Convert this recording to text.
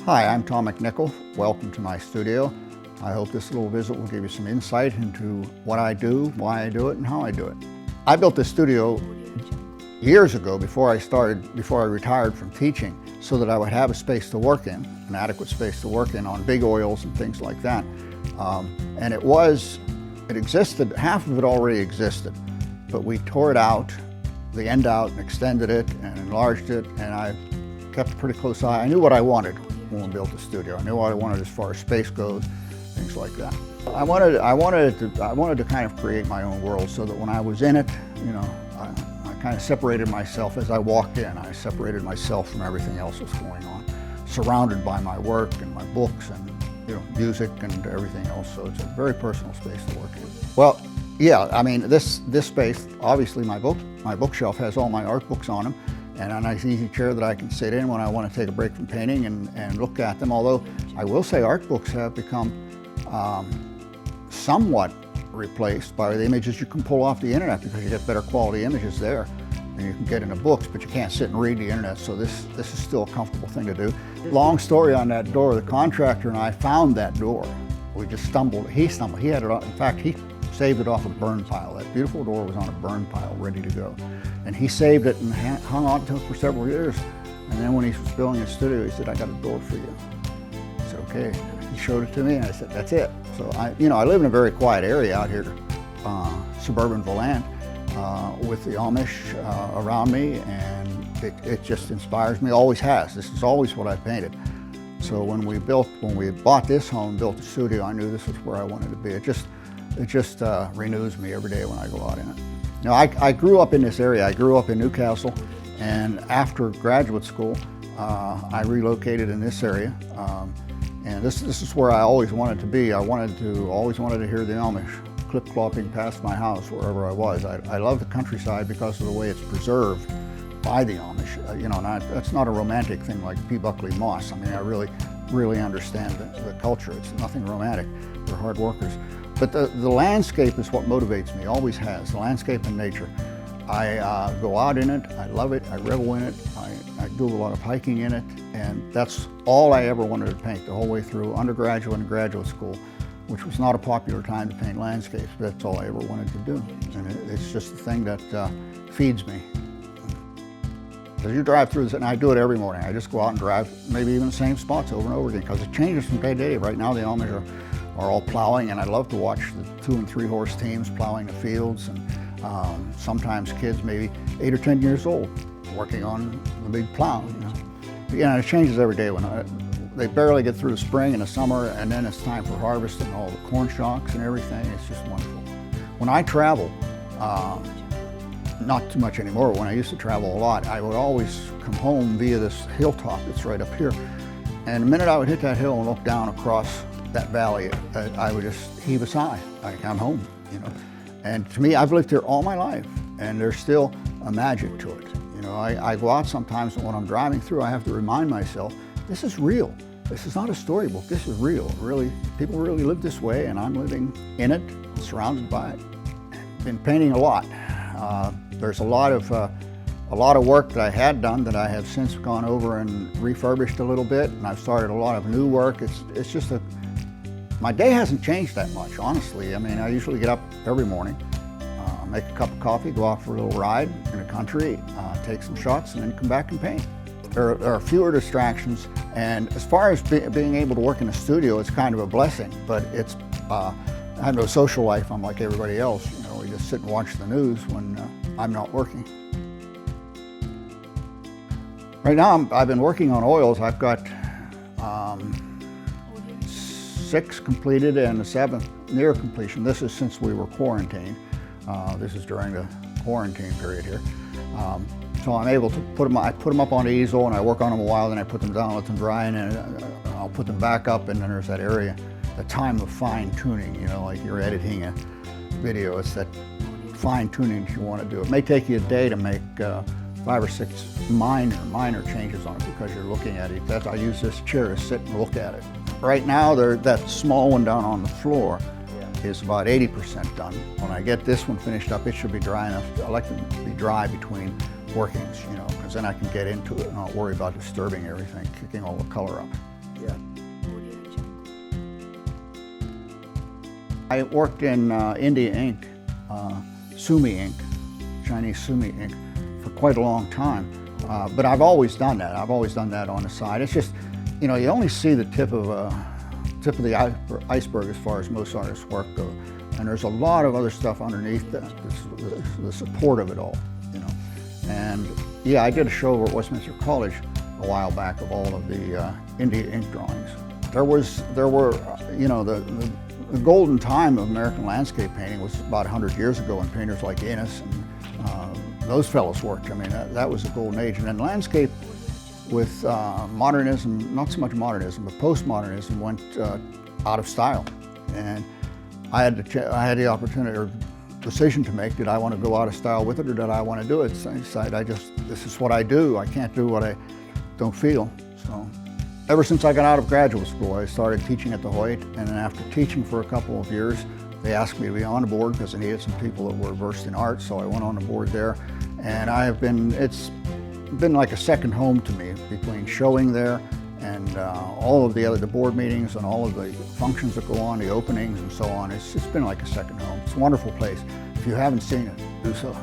Hi, I'm Tom McNickle. Welcome to my studio. I hope this little visit will give you some insight into what I do, why I do it, and how I do it. I built this studio years ago before I retired from teaching, so that I would have a space to work in, an adequate space to work in on big oils and things like that. And it existed, half of it already existed, but we tore it out, the end out, and extended it and enlarged it, and I kept a pretty close eye. I knew what I wanted when we built the studio. I knew what I wanted as far as space goes, things like that. I wanted to kind of create my own world, so that when I was in it, you know, I kind of separated myself as I walked in. I separated myself from everything else that's going on, surrounded by my work and my books and, you know, music and everything else. So it's a very personal space to work in. Well, yeah, I mean, this space, obviously my bookshelf has all my art books on them, and a nice easy chair that I can sit in when I want to take a break from painting and look at them. Although I will say art books have become somewhat replaced by the images you can pull off the internet, because you get better quality images there than you can get in the books, but you can't sit and read the internet, so this is still a comfortable thing to do. Long story on that door. The contractor and I found that door. We just stumbled. He had it on, in fact, he saved it off a burn pile. That beautiful door was on a burn pile ready to go. And he saved it and hung on to it for several years. And then when he was building his studio, he said, "I got a door for you." I said, "Okay." He showed it to me and I said, "That's it." So I live in a very quiet area out here, suburban Volant, with the Amish around me, and it just inspires me, always has. This is always what I painted. So when we bought this home, built the studio, I knew this was where I wanted to be. It just renews me every day when I go out in it. Now, I grew up in this area. I grew up in Newcastle, and after graduate school, I relocated in this area. And this is where I always wanted to be. I always wanted to hear the Amish clip-clopping past my house wherever I was. I love the countryside because of the way it's preserved by the Amish. That's not a romantic thing like P. Buckley Moss. I mean, I really understand the culture. It's nothing romantic. They're hard workers. But the landscape is what motivates me, always has, the landscape and nature. I go out in it, I love it, I revel in it, I do a lot of hiking in it, and that's all I ever wanted to paint the whole way through undergraduate and graduate school, which was not a popular time to paint landscapes, but that's all I ever wanted to do. And it's just the thing that feeds me. As you drive through this, and I do it every morning, I just go out and drive maybe even the same spots over and over again, because it changes from day to day. Right now the Amish are all plowing, and I love to watch the 2- and 3-horse teams plowing the fields, and sometimes kids maybe 8 or 10 years old working on the big plow. It changes every day. When they barely get through the spring and the summer, and then it's time for harvest and all the corn shocks and everything. It's just wonderful. When I travel, not too much anymore, when I used to travel a lot, I would always come home via this hilltop that's right up here. And the minute I would hit that hill and look down across that valley, I would just heave a sigh. I'm home, And to me, I've lived here all my life, and there's still a magic to it. I go out sometimes, and when I'm driving through, I have to remind myself, this is real. This is not a storybook. This is real. Really, people really live this way, and I'm living in it, surrounded by it. Been painting a lot. There's a lot of work that I had done that I have since gone over and refurbished a little bit, and I've started a lot of new work. It's just my day hasn't changed that much, honestly. I mean, I usually get up every morning, make a cup of coffee, go out for a little ride in the country, take some shots, and then come back and paint. There are fewer distractions, and as far as being able to work in a studio, it's kind of a blessing, but I have no social life. I'm like everybody else. We just sit and watch the news when I'm not working. Right now, I've been working on oils. I've got 6 completed and the 7th near completion. This is since we were quarantined. This is during the quarantine period here. So I'm able to I put them up on the easel, and I work on them a while, then I put them down, let them dry, and then I'll put them back up, and then there's that area, the time of fine tuning, like you're editing a video. It's that fine tuning that you want to do. It may take you a day to make 5 or 6 minor changes on it, because you're looking at it. I use this chair to sit and look at it. Right now, that small one down on the floor is about 80% done. When I get this one finished up, it should be dry enough. I like them to be dry between workings, because then I can get into it and not worry about disturbing everything, kicking all the color up. yet. I worked in India ink, Sumi ink, Chinese Sumi ink, for quite a long time. But I've always done that. I've always done that on the side. It's just, you know, you only see the tip of the iceberg as far as most artists' work goes. And there's a lot of other stuff underneath that, the support of it all, you know. And yeah, I did a show over at Westminster College a while back of all of the India ink drawings. There were, you know, the golden time of American landscape painting was about 100 years ago when painters like Innes and those fellows worked. I mean, that was the golden age. And then landscape with modernism, not so much modernism, but postmodernism went out of style. And I had the opportunity or decision to make. Did I want to go out of style with it, or did I want to do it? So I decided this is what I do. I can't do what I don't feel. So ever since I got out of graduate school, I started teaching at the Hoyt, and then after teaching for a couple of years, they asked me to be on the board because they needed some people that were versed in art, so I went on the board there. And it's been like a second home to me, between showing there and all of the board meetings and all of the functions that go on, the openings and so on. It's been like a second home. It's a wonderful place. If you haven't seen it, do so.